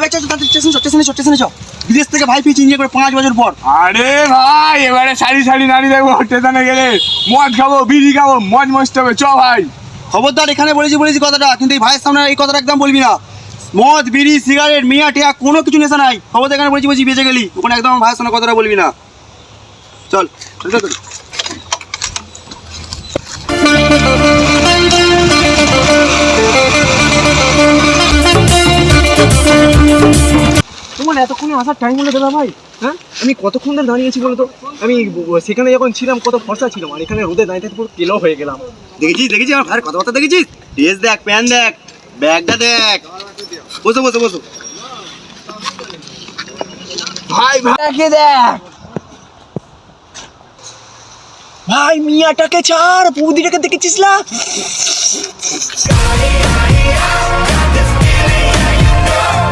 ভাই চল স্টেশনে চল। বিদেশ থেকে ভাই ফিরছি ইঞ্জিন করে 5 বছর পর। আরে ভাই এবারে সারি সারি নাড়ি দেখবো স্টেশনে গেলে, মদ খাবো, বিড়ি খাবো, মজ মস্ত হবে। চ ভাই। খবরদার, এখানে বলেছি কথাটা, কিন্তু এই ভাইয়ের সামনে এই কথাটা একদম বলবি না। মদ বিড়ি সিগারেট মিয়া টিয়া কোনো কিছু নেশা নাই। খবরদার, এখানে বলছি বেঁচে গেলি, ওখানে একদম ভাইয়ের সামনে কথাটা বলবি না। চল চল চল। তোমার এতক্ষণে আসার টাইম হলো দাদা ভাই? হ্যাঁ, আমি কতক্ষণ ধরে দাঁড়িয়েছি বলো তো? আমি সেখানে যখন ছিলাম কত ফর্সা ছিলাম, আর এখানে রোদে দাঁড়িয়ে থাকতে পুরো কেলো হয়ে গেলাম। দেখেছিস আমার ভাইয়ের কথাবার্তা দেখেছিস? ড্রেস দেখ, প্যান্ট দেখ, ব্যাগটা দেখ। বসো। ভাই ভাইকে দেখ, ভাই মিয়াটাকে ছাড়, বৌদিটাকে দেখেছিস না?